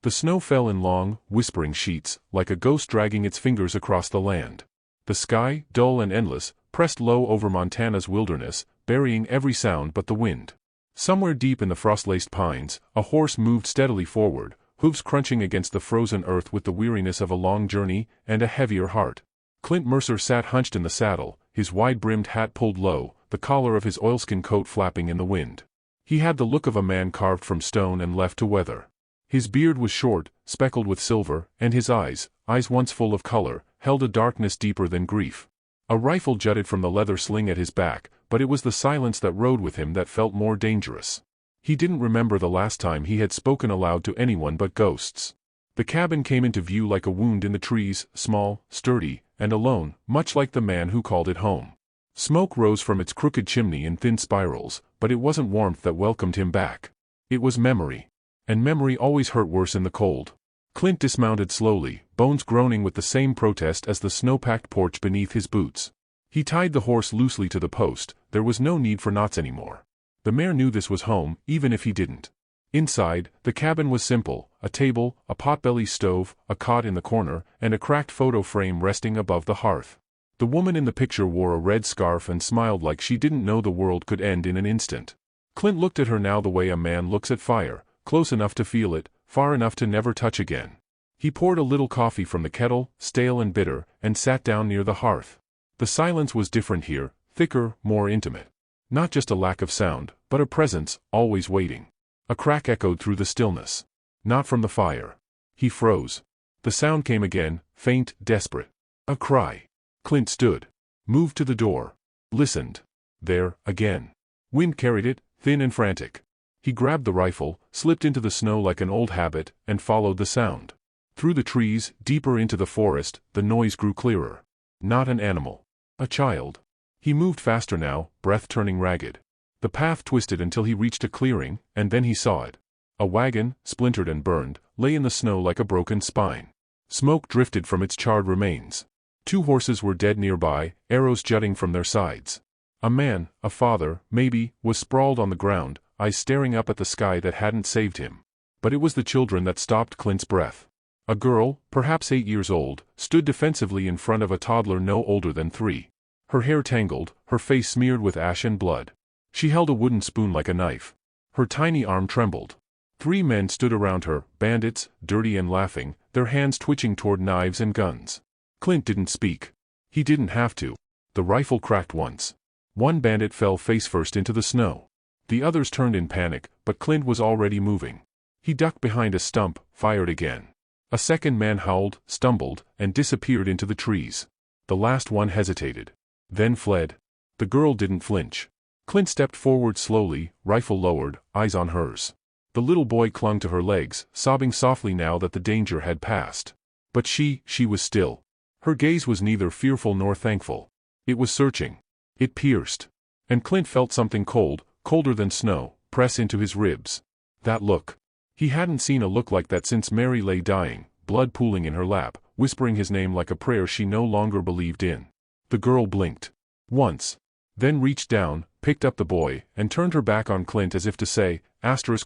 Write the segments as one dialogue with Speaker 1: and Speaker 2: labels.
Speaker 1: The snow fell in long, whispering sheets, like a ghost dragging its fingers across the land. The sky, dull and endless, pressed low over Montana's wilderness, burying every sound but the wind. Somewhere deep in the frost-laced pines, a horse moved steadily forward, hooves crunching against the frozen earth with the weariness of a long journey and a heavier heart. Clint Mercer sat hunched in the saddle, his wide-brimmed hat pulled low, the collar of his oilskin coat flapping in the wind. He had the look of a man carved from stone and left to weather. His beard was short, speckled with silver, and his eyes once full of color, held a darkness deeper than grief. A rifle jutted from the leather sling at his back, but it was the silence that rode with him that felt more dangerous. He didn't remember the last time he had spoken aloud to anyone but ghosts. The cabin came into view like a wound in the trees, small, sturdy, and alone, much like the man who called it home. Smoke rose from its crooked chimney in thin spirals, but it wasn't warmth that welcomed him back. It was memory. And memory always hurt worse in the cold. Clint dismounted slowly, bones groaning with the same protest as the snow-packed porch beneath his boots. He tied the horse loosely to the post. There was no need for knots anymore. The mare knew this was home, even if he didn't. Inside, the cabin was simple: a table, a potbelly stove, a cot in the corner, and a cracked photo frame resting above the hearth. The woman in the picture wore a red scarf and smiled like she didn't know the world could end in an instant. Clint looked at her now the way a man looks at fire, close enough to feel it, far enough to never touch again. He poured a little coffee from the kettle, stale and bitter, and sat down near the hearth. The silence was different here, thicker, more intimate. Not just a lack of sound, but a presence, always waiting. A crack echoed through the stillness. Not from the fire. He froze. The sound came again, faint, desperate. A cry. Clint stood. Moved to the door. Listened. There, again. Wind carried it, thin and frantic. He grabbed the rifle, slipped into the snow like an old habit, and followed the sound. Through the trees, deeper into the forest, the noise grew clearer. Not an animal. A child. He moved faster now, breath turning ragged. The path twisted until he reached a clearing, and then he saw it. A wagon, splintered and burned, lay in the snow like a broken spine. Smoke drifted from its charred remains. 2 horses were dead nearby, arrows jutting from their sides. A man, a father, maybe, was sprawled on the ground, eyes staring up at the sky that hadn't saved him. But it was the children that stopped Clint's breath. A girl, perhaps 8 years old, stood defensively in front of a toddler no older than 3. Her hair tangled, her face smeared with ash and blood. She held a wooden spoon like a knife. Her tiny arm trembled. 3 men stood around her, bandits, dirty and laughing, their hands twitching toward knives and guns. Clint didn't speak. He didn't have to. The rifle cracked once. 1 bandit fell face-first into the snow. The others turned in panic, but Clint was already moving. He ducked behind a stump, fired again. A second man howled, stumbled, and disappeared into the trees. The last one hesitated. Then fled. The girl didn't flinch. Clint stepped forward slowly, rifle lowered, eyes on hers. The little boy clung to her legs, sobbing softly now that the danger had passed. But she was still. Her gaze was neither fearful nor thankful. It was searching. It pierced. And Clint felt something cold, colder than snow, press into his ribs. That look. He hadn't seen a look like that since Mary lay dying, blood pooling in her lap, whispering his name like a prayer she no longer believed in. The girl blinked. Once. Then reached down, picked up the boy, and turned her back on Clint as if to say,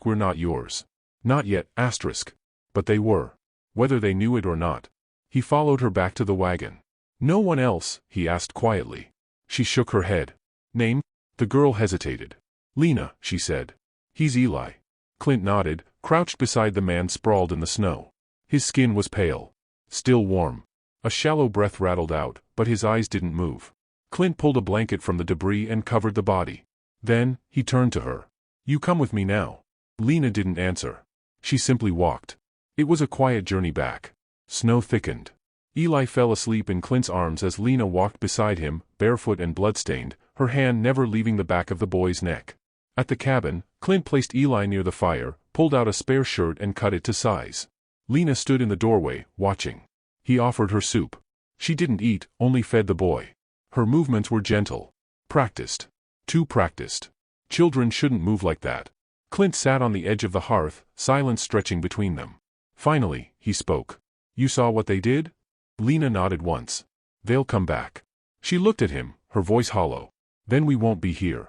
Speaker 1: we're not yours. Not yet, But they were. Whether they knew it or not. He followed her back to the wagon. No one else, he asked quietly. She shook her head. Name? The girl hesitated. Lena, she said. He's Eli. Clint nodded, crouched beside the man sprawled in the snow. His skin was pale. Still warm. A shallow breath rattled out, but his eyes didn't move. Clint pulled a blanket from the debris and covered the body. Then, he turned to her. You come with me now. Lena didn't answer. She simply walked. It was a quiet journey back. Snow thickened. Eli fell asleep in Clint's arms as Lena walked beside him, barefoot and bloodstained, her hand never leaving the back of the boy's neck. At the cabin, Clint placed Eli near the fire, pulled out a spare shirt and cut it to size. Lena stood in the doorway, watching. He offered her soup. She didn't eat, only fed the boy. Her movements were gentle. Practiced. Too practiced. Children shouldn't move like that. Clint sat on the edge of the hearth, silence stretching between them. Finally, he spoke. You saw what they did? Lena nodded once. They'll come back. She looked at him, her voice hollow. Then we won't be here.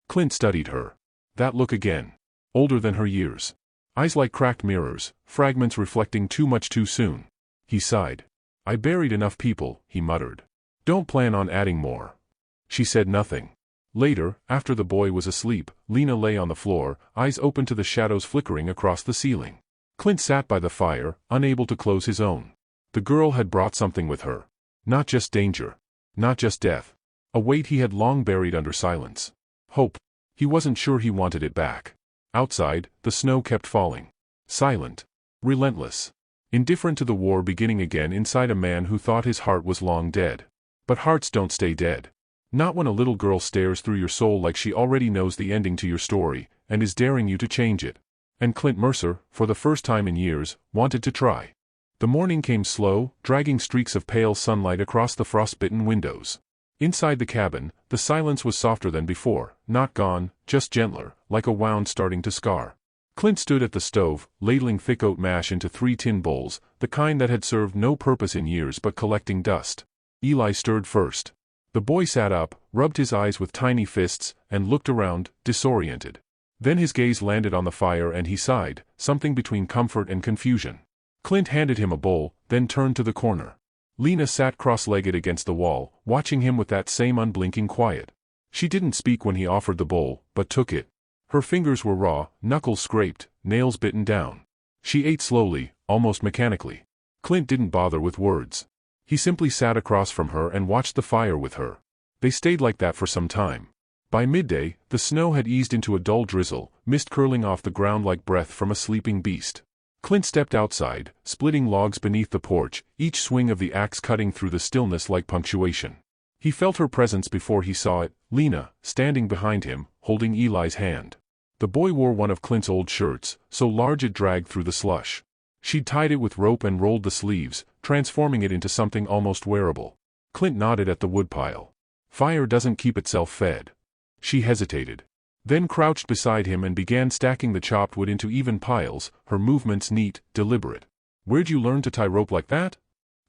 Speaker 1: Clint studied her. That look again. Older than her years. Eyes like cracked mirrors, fragments reflecting too much too soon. He sighed. I buried enough people, he muttered. Don't plan on adding more. She said nothing. Later, after the boy was asleep, Lena lay on the floor, eyes open to the shadows flickering across the ceiling. Clint sat by the fire, unable to close his own. The girl had brought something with her. Not just danger. Not just death. A weight he had long buried under silence. Hope. He wasn't sure he wanted it back. Outside, the snow kept falling. Silent. Relentless. Indifferent to the war beginning again inside a man who thought his heart was long dead. But hearts don't stay dead. Not when a little girl stares through your soul like she already knows the ending to your story, and is daring you to change it. And Clint Mercer, for the first time in years, wanted to try. The morning came slow, dragging streaks of pale sunlight across the frostbitten windows. Inside the cabin, the silence was softer than before, not gone, just gentler, like a wound starting to scar. Clint stood at the stove, ladling thick oat mash into 3 tin bowls, the kind that had served no purpose in years but collecting dust. Eli stirred first. The boy sat up, rubbed his eyes with tiny fists, and looked around, disoriented. Then his gaze landed on the fire and he sighed, something between comfort and confusion. Clint handed him a bowl, then turned to the corner. Lena sat cross-legged against the wall, watching him with that same unblinking quiet. She didn't speak when he offered the bowl, but took it. Her fingers were raw, knuckles scraped, nails bitten down. She ate slowly, almost mechanically. Clint didn't bother with words. He simply sat across from her and watched the fire with her. They stayed like that for some time. By midday, the snow had eased into a dull drizzle, mist curling off the ground like breath from a sleeping beast. Clint stepped outside, splitting logs beneath the porch, each swing of the axe cutting through the stillness like punctuation. He felt her presence before he saw it, Lena, standing behind him, holding Eli's hand. The boy wore one of Clint's old shirts, so large it dragged through the slush. She'd tied it with rope and rolled the sleeves, transforming it into something almost wearable. Clint nodded at the woodpile. Fire doesn't keep itself fed. She hesitated. Then crouched beside him and began stacking the chopped wood into even piles, her movements neat, deliberate. Where'd you learn to tie rope like that?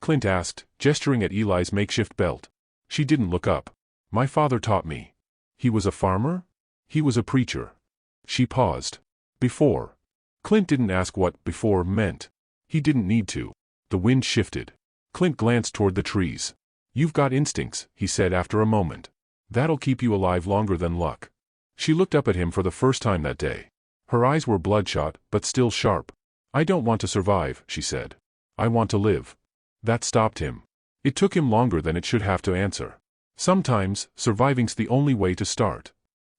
Speaker 1: Clint asked, gesturing at Eli's makeshift belt. She didn't look up. My father taught me. He was a farmer? He was a preacher. She paused. Before. Clint didn't ask what before meant. He didn't need to. The wind shifted. Clint glanced toward the trees. You've got instincts, he said after a moment. That'll keep you alive longer than luck. She looked up at him for the first time that day. Her eyes were bloodshot, but still sharp. I don't want to survive, she said. I want to live. That stopped him. It took him longer than it should have to answer. Sometimes, surviving's the only way to start.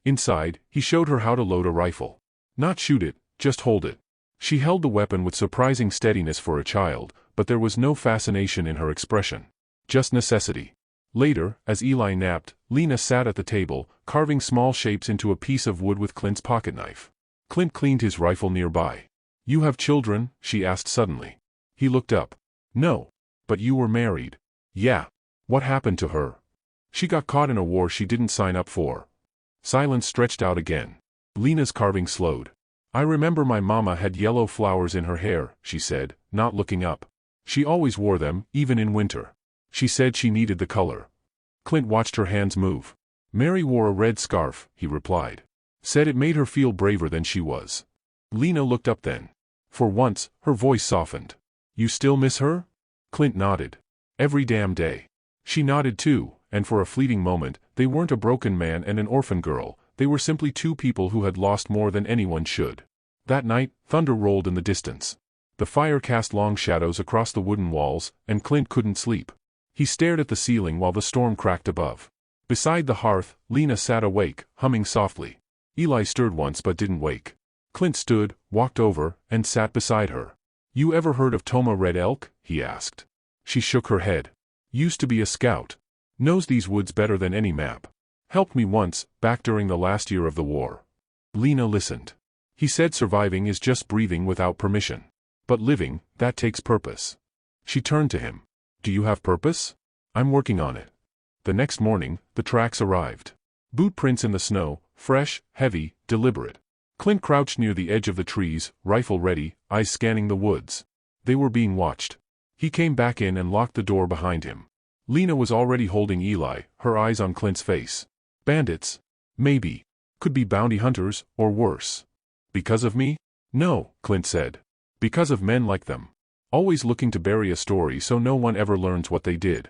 Speaker 1: Inside, he showed her how to load a rifle. Not shoot it, just hold it. She held the weapon with surprising steadiness for a child, but there was no fascination in her expression. Just necessity. Later, as Eli napped, Lena sat at the table, carving small shapes into a piece of wood with Clint's pocketknife. Clint cleaned his rifle nearby. You have children? She asked suddenly. He looked up. No. But you were married. Yeah. What happened to her? She got caught in a war she didn't sign up for. Silence stretched out again. Lena's carving slowed. I remember my mama had yellow flowers in her hair, she said, not looking up. She always wore them, even in winter. She said she needed the color. Clint watched her hands move. Mary wore a red scarf, he replied. Said it made her feel braver than she was. Lena looked up then. For once, her voice softened. You still miss her? Clint nodded. Every damn day. She nodded too, and for a fleeting moment, they weren't a broken man and an orphan girl, they were simply 2 people who had lost more than anyone should. That night, thunder rolled in the distance. The fire cast long shadows across the wooden walls, and Clint couldn't sleep. He stared at the ceiling while the storm cracked above. Beside the hearth, Lena sat awake, humming softly. Eli stirred once but didn't wake. Clint stood, walked over, and sat beside her. You ever heard of Toma Red Elk? He asked. She shook her head. Used to be a scout. Knows these woods better than any map. Helped me once, back during the last year of the war. Lena listened. He said surviving is just breathing without permission. But living, that takes purpose. She turned to him. Do you have purpose? I'm working on it. The next morning, the tracks arrived. Boot prints in the snow, fresh, heavy, deliberate. Clint crouched near the edge of the trees, rifle ready, eyes scanning the woods. They were being watched. He came back in and locked the door behind him. Lena was already holding Eli, her eyes on Clint's face. Bandits? Maybe. Could be bounty hunters, or worse. Because of me? No, Clint said. Because of men like them. Always looking to bury a story so no one ever learns what they did.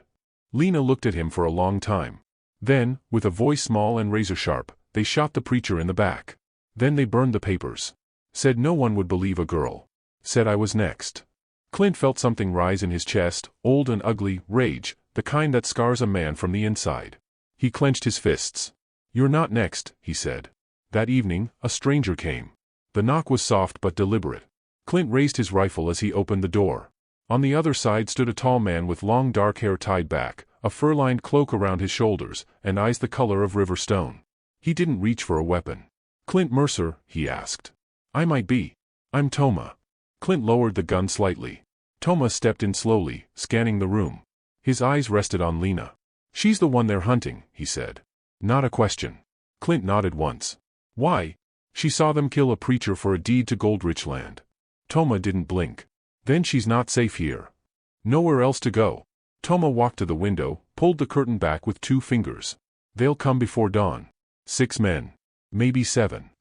Speaker 1: Lena looked at him for a long time. Then, with a voice small and razor-sharp, they shot the preacher in the back. Then they burned the papers. Said no one would believe a girl. Said I was next. Clint felt something rise in his chest, old and ugly, rage, the kind that scars a man from the inside. He clenched his fists. You're not next, he said. That evening, a stranger came. The knock was soft but deliberate. Clint raised his rifle as he opened the door. On the other side stood a tall man with long dark hair tied back, a fur-lined cloak around his shoulders, and eyes the color of river stone. He didn't reach for a weapon. Clint Mercer, he asked. I might be. I'm Toma. Clint lowered the gun slightly. Toma stepped in slowly, scanning the room. His eyes rested on Lena. She's the one they're hunting, he said. Not a question. Clint nodded once. Why? She saw them kill a preacher for a deed to gold-rich land. Toma didn't blink. Then she's not safe here. Nowhere else to go. Toma walked to the window, pulled the curtain back with 2 fingers. They'll come before dawn. 6 men. Maybe 7.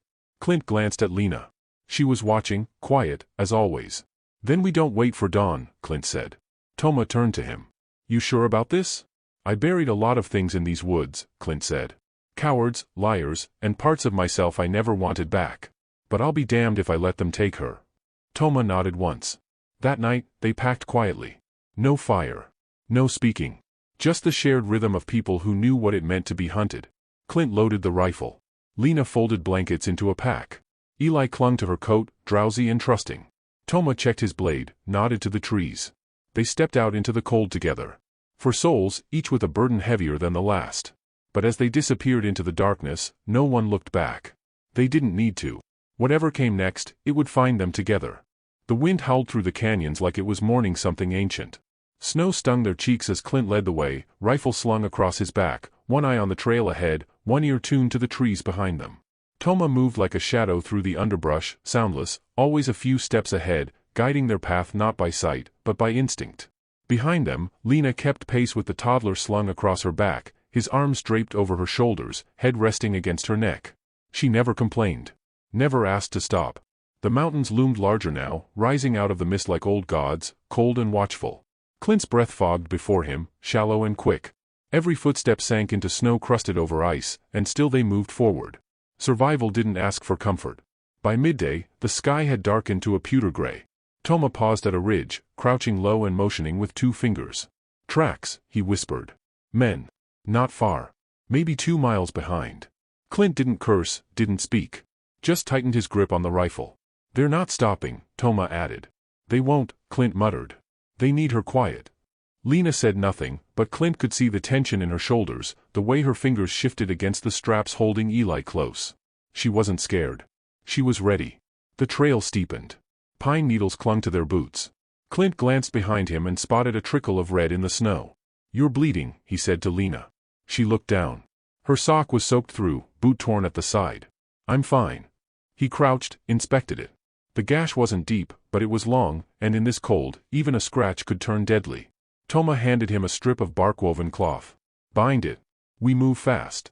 Speaker 1: Clint glanced at Lena. She was watching, quiet, as always. Then we don't wait for dawn, Clint said. Toma turned to him. You sure about this? I buried a lot of things in these woods, Clint said. Cowards, liars, and parts of myself I never wanted back. But I'll be damned if I let them take her. Toma nodded once. That night, they packed quietly. No fire. No speaking. Just the shared rhythm of people who knew what it meant to be hunted. Clint loaded the rifle. Lena folded blankets into a pack. Eli clung to her coat, drowsy and trusting. Toma checked his blade, nodded to the trees. They stepped out into the cold together. For souls, each with a burden heavier than the last. But as they disappeared into the darkness, no one looked back. They didn't need to. Whatever came next, it would find them together. The wind howled through the canyons like it was mourning something ancient. Snow stung their cheeks as Clint led the way, rifle slung across his back, one eye on the trail ahead, one ear tuned to the trees behind them. Toma moved like a shadow through the underbrush, soundless, always a few steps ahead, guiding their path not by sight, but by instinct. Behind them, Lena kept pace with the toddler slung across her back, his arms draped over her shoulders, head resting against her neck. She never complained. Never asked to stop. The mountains loomed larger now, rising out of the mist like old gods, cold and watchful. Clint's breath fogged before him, shallow and quick. Every footstep sank into snow crusted over ice, and still they moved forward. Survival didn't ask for comfort. By midday, the sky had darkened to a pewter gray. Toma paused at a ridge, crouching low and motioning with 2 fingers. Tracks, he whispered. Men. Not far. Maybe 2 miles behind. Clint didn't curse, didn't speak. Just tightened his grip on the rifle. They're not stopping, Toma added. They won't, Clint muttered. They need her quiet. Lena said nothing, but Clint could see the tension in her shoulders, the way her fingers shifted against the straps holding Eli close. She wasn't scared. She was ready. The trail steepened. Pine needles clung to their boots. Clint glanced behind him and spotted a trickle of red in the snow. You're bleeding, he said to Lena. She looked down. Her sock was soaked through, boot torn at the side. I'm fine. He crouched, inspected it. The gash wasn't deep, but it was long, and in this cold, even a scratch could turn deadly. Toma handed him a strip of bark-woven cloth. Bind it. We move fast.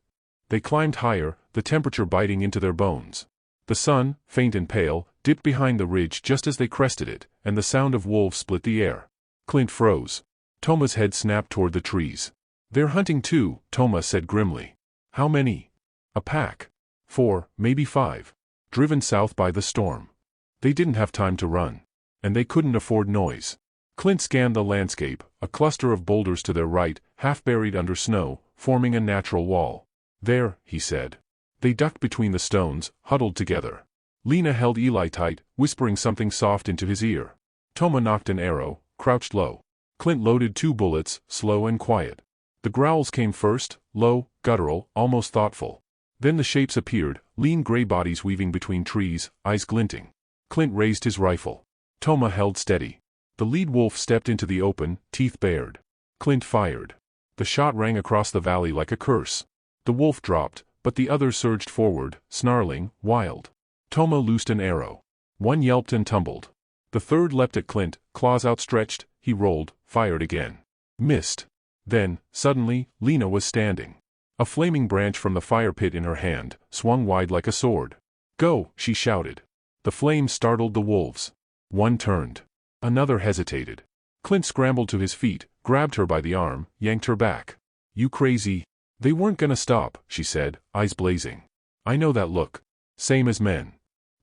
Speaker 1: They climbed higher, the temperature biting into their bones. The sun, faint and pale, dipped behind the ridge just as they crested it, and the sound of wolves split the air. Clint froze. Toma's head snapped toward the trees. They're hunting too, Toma said grimly. How many? A pack. 4, maybe 5. Driven south by the storm. They didn't have time to run. And they couldn't afford noise. Clint scanned the landscape, a cluster of boulders to their right, half buried under snow, forming a natural wall. There, he said. They ducked between the stones, huddled together. Lena held Eli tight, whispering something soft into his ear. Toma nocked an arrow, crouched low. Clint loaded 2 bullets, slow and quiet. The growls came first, low, guttural, almost thoughtful. Then the shapes appeared, lean gray bodies weaving between trees, eyes glinting. Clint raised his rifle. Toma held steady. The lead wolf stepped into the open, teeth bared. Clint fired. The shot rang across the valley like a curse. The wolf dropped, but the other surged forward, snarling, wild. Toma loosed an arrow. One yelped and tumbled. The third leapt at Clint, claws outstretched, he rolled, fired again. Missed. Then, suddenly, Lena was standing. A flaming branch from the fire pit in her hand, swung wide like a sword. Go, she shouted. The flames startled the wolves. One turned. Another hesitated. Clint scrambled to his feet, grabbed her by the arm, yanked her back. "You crazy?" "They weren't gonna stop," she said, eyes blazing. "I know that look. Same as men."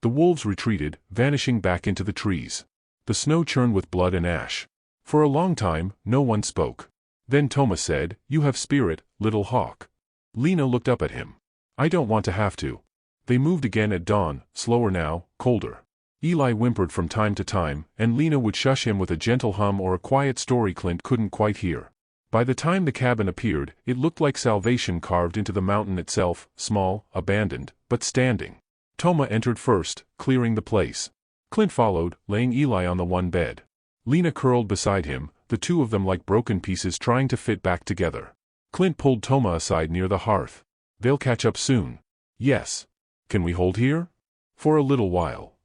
Speaker 1: The wolves retreated, vanishing back into the trees. The snow churned with blood and ash. For a long time, no one spoke. Then Toma said, "You have spirit, little hawk." Lena looked up at him. "I don't want to have to." They moved again at dawn, slower now, colder. Eli whimpered from time to time, and Lena would shush him with a gentle hum or a quiet story Clint couldn't quite hear. By the time the cabin appeared, it looked like salvation carved into the mountain itself, small, abandoned, but standing. Toma entered first, clearing the place. Clint followed, laying Eli on the one bed. Lena curled beside him, the two of them like broken pieces trying to fit back together. Clint pulled Toma aside near the hearth. "They'll catch up soon." "Yes. Can we hold here?" "For a little while."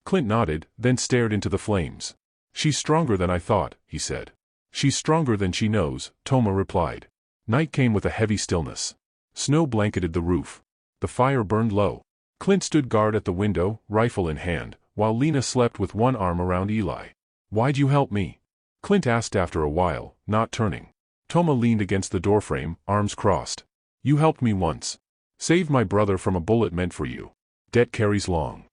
Speaker 1: Clint nodded, then stared into the flames. "She's stronger than I thought," he said. "She's stronger than she knows," Toma replied. Night came with a heavy stillness. Snow blanketed the roof. The fire burned low. Clint stood guard at the window, rifle in hand, while Lena slept with one arm around Eli. "Why'd you help me?" Clint asked after a while, not turning. Toma leaned against the doorframe, arms crossed. "You helped me once. Saved my brother from a bullet meant for you. Debt carries long."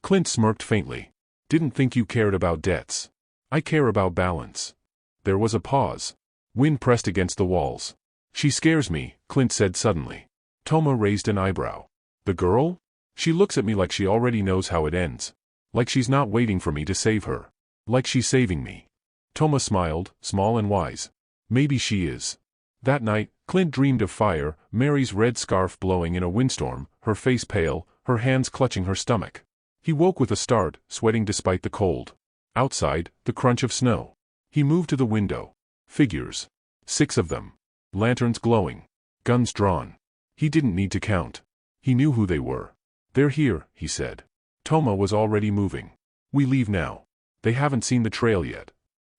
Speaker 1: Clint smirked faintly. "Didn't think you cared about debts. I care about balance." There was a pause. Wind pressed against the walls. "She scares me," Clint said suddenly. Toma raised an eyebrow. "The girl? She looks at me like she already knows how it ends. Like she's not waiting for me to save her. Like she's saving me." Toma smiled, small and wise. "Maybe she is." That night, Clint dreamed of fire, Mary's red scarf blowing in a windstorm, her face pale, her hands clutching her stomach. He woke with a start, sweating despite the cold. Outside, the crunch of snow. He moved to the window. Figures. 6 of them. Lanterns glowing. Guns drawn. He didn't need to count. He knew who they were. "They're here," he said. Toma was already moving. "We leave now. They haven't seen the trail yet."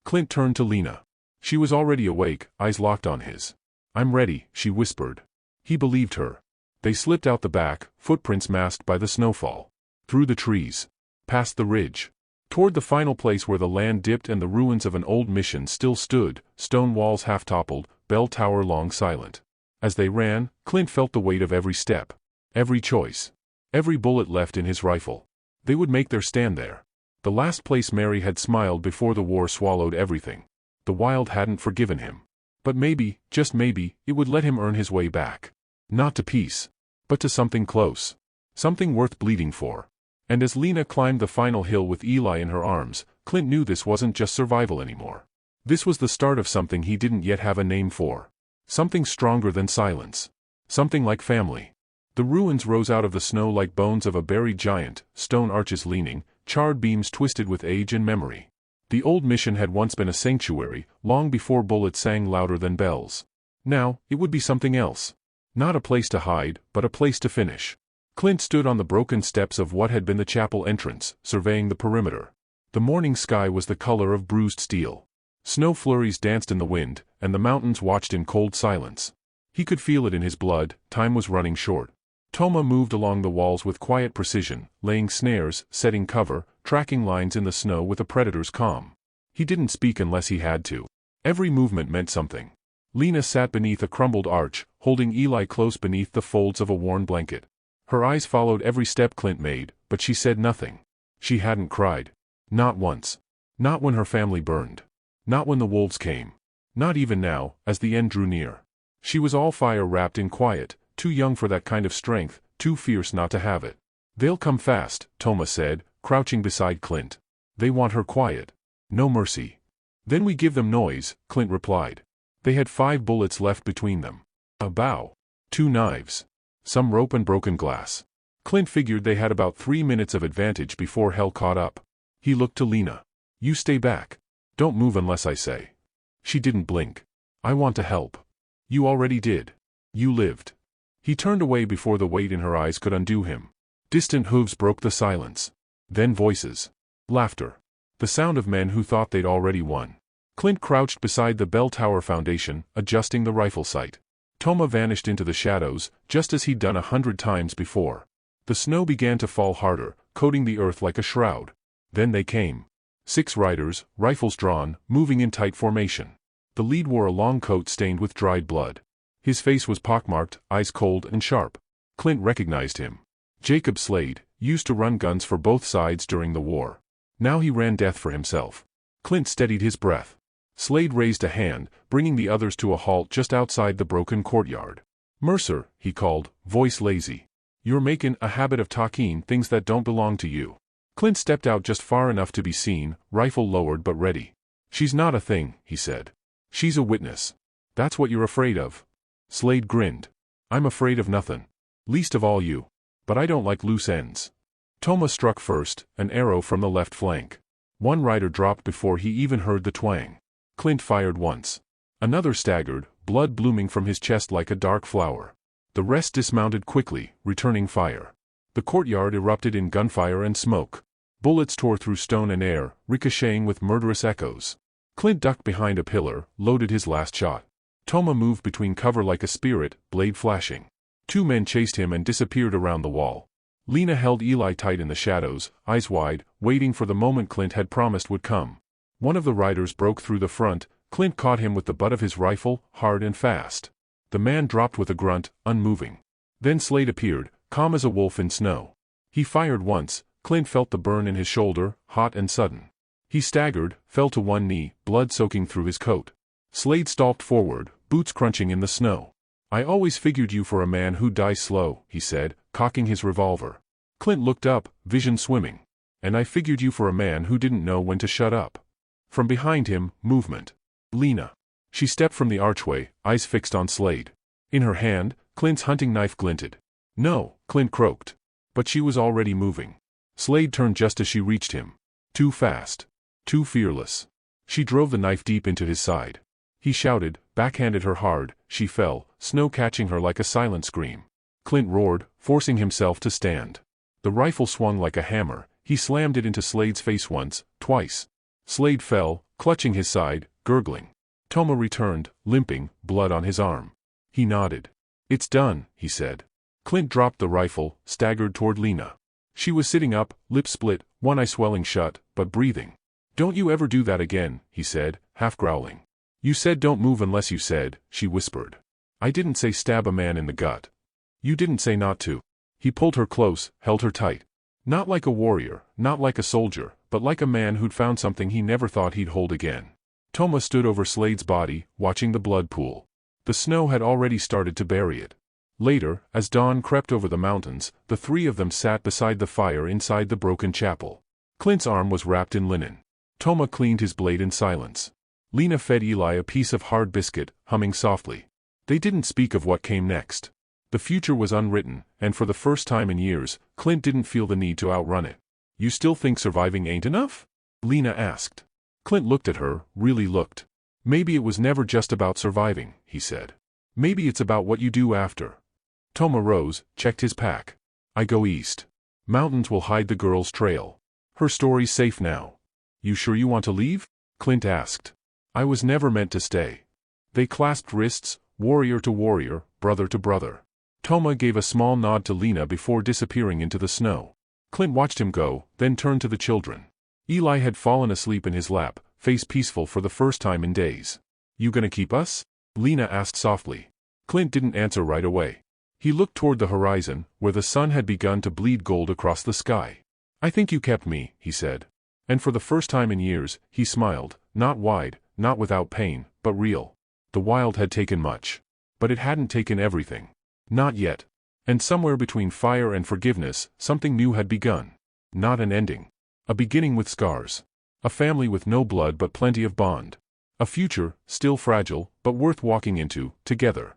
Speaker 1: Clint turned to Lena. She was already awake, eyes locked on his. "I'm ready," she whispered. He believed her. They slipped out the back, footprints masked by the snowfall. Through the trees. Past the ridge. Toward the final place where the land dipped and the ruins of an old mission still stood, stone walls half toppled, bell tower long silent. As they ran, Clint felt the weight of every step. Every choice. Every bullet left in his rifle. They would make their stand there. The last place Mary had smiled before the war swallowed everything. The wild hadn't forgiven him. But maybe, just maybe, it would let him earn his way back. Not to peace. But to something close. Something worth bleeding for. And as Lena climbed the final hill with Eli in her arms, Clint knew this wasn't just survival anymore. This was the start of something he didn't yet have a name for. Something stronger than silence. Something like family. The ruins rose out of the snow like bones of a buried giant, stone arches leaning, charred beams twisted with age and memory. The old mission had once been a sanctuary, long before bullets sang louder than bells. Now, it would be something else. Not a place to hide, but a place to finish. Clint stood on the broken steps of what had been the chapel entrance, surveying the perimeter. The morning sky was the color of bruised steel. Snow flurries danced in the wind, and the mountains watched in cold silence. He could feel it in his blood, time was running short. Toma moved along the walls with quiet precision, laying snares, setting cover, tracking lines in the snow with a predator's calm. He didn't speak unless he had to. Every movement meant something. Lena sat beneath a crumbled arch, holding Eli close beneath the folds of a worn blanket. Her eyes followed every step Clint made, but she said nothing. She hadn't cried. Not once. Not when her family burned. Not when the wolves came. Not even now, as the end drew near. She was all fire wrapped in quiet, too young for that kind of strength, too fierce not to have it. "They'll come fast," Toma said, crouching beside Clint. "They want her quiet. No mercy." "Then we give them noise," Clint replied. They had 5 bullets left between them. A bow. 2 knives. Some rope and broken glass. Clint figured they had about 3 minutes of advantage before hell caught up. He looked to Lena. "You stay back. Don't move unless I say." She didn't blink. "I want to help." "You already did. You lived." He turned away before the weight in her eyes could undo him. Distant hooves broke the silence. Then voices. Laughter. The sound of men who thought they'd already won. Clint crouched beside the bell tower foundation, adjusting the rifle sight. Toma vanished into the shadows, just as he'd done 100 times before. The snow began to fall harder, coating the earth like a shroud. Then they came. 6 riders, rifles drawn, moving in tight formation. The lead wore a long coat stained with dried blood. His face was pockmarked, eyes cold and sharp. Clint recognized him. Jacob Slade, used to run guns for both sides during the war. Now he ran death for himself. Clint steadied his breath. Slade raised a hand, bringing the others to a halt just outside the broken courtyard. "Mercer," he called, voice lazy. "You're making a habit of talking things that don't belong to you." Clint stepped out just far enough to be seen, rifle lowered but ready. "She's not a thing," he said. "She's a witness." "That's what you're afraid of?" Slade grinned. "I'm afraid of nothing. Least of all you. But I don't like loose ends." Toma struck first, an arrow from the left flank. One rider dropped before he even heard the twang. Clint fired once. Another staggered, blood blooming from his chest like a dark flower. The rest dismounted quickly, returning fire. The courtyard erupted in gunfire and smoke. Bullets tore through stone and air, ricocheting with murderous echoes. Clint ducked behind a pillar, loaded his last shot. Toma moved between cover like a spirit, blade flashing. 2 men chased him and disappeared around the wall. Lena held Eli tight in the shadows, eyes wide, waiting for the moment Clint had promised would come. One of the riders broke through the front. Clint caught him with the butt of his rifle, hard and fast. The man dropped with a grunt, unmoving. Then Slade appeared, calm as a wolf in snow. He fired once. Clint felt the burn in his shoulder, hot and sudden. He staggered, fell to one knee, blood soaking through his coat. Slade stalked forward, boots crunching in the snow. "I always figured you for a man who dies slow," he said, cocking his revolver. Clint looked up, vision swimming. "And I figured you for a man who didn't know when to shut up." From behind him, movement. Lena. She stepped from the archway, eyes fixed on Slade. In her hand, Clint's hunting knife glinted. "No," Clint croaked. But she was already moving. Slade turned just as she reached him. Too fast. Too fearless. She drove the knife deep into his side. He shouted, backhanded her hard. She fell, snow catching her like a silent scream. Clint roared, forcing himself to stand. The rifle swung like a hammer. He slammed it into Slade's face once, twice. Slade fell, clutching his side, gurgling. Toma returned, limping, blood on his arm. He nodded. "It's done," he said. Clint dropped the rifle, staggered toward Lena. She was sitting up, lips split, one eye swelling shut, but breathing. "Don't you ever do that again," he said, half growling. "You said don't move unless you said," she whispered. "I didn't say stab a man in the gut. You didn't say not to." He pulled her close, held her tight. Not like a warrior, not like a soldier, but like a man who'd found something he never thought he'd hold again. Toma stood over Slade's body, watching the blood pool. The snow had already started to bury it. Later, as dawn crept over the mountains, the 3 of them sat beside the fire inside the broken chapel. Clint's arm was wrapped in linen. Toma cleaned his blade in silence. Lena fed Eli a piece of hard biscuit, humming softly. They didn't speak of what came next. The future was unwritten, and for the first time in years, Clint didn't feel the need to outrun it. "You still think surviving ain't enough?" Lena asked. Clint looked at her, really looked. "Maybe it was never just about surviving," he said. "Maybe it's about what you do after." Toma rose, checked his pack. "I go east. Mountains will hide the girl's trail. Her story's safe now." "You sure you want to leave?" Clint asked. "I was never meant to stay." They clasped wrists, warrior to warrior, brother to brother. Toma gave a small nod to Lena before disappearing into the snow. Clint watched him go, then turned to the children. Eli had fallen asleep in his lap, face peaceful for the first time in days. "You gonna keep us?" Lena asked softly. Clint didn't answer right away. He looked toward the horizon, where the sun had begun to bleed gold across the sky. "I think you kept me," he said. And for the first time in years, he smiled, not wide, not without pain, but real. The wild had taken much. But it hadn't taken everything. Not yet. And somewhere between fire and forgiveness, something new had begun. Not an ending. A beginning with scars. A family with no blood but plenty of bond. A future, still fragile, but worth walking into, together.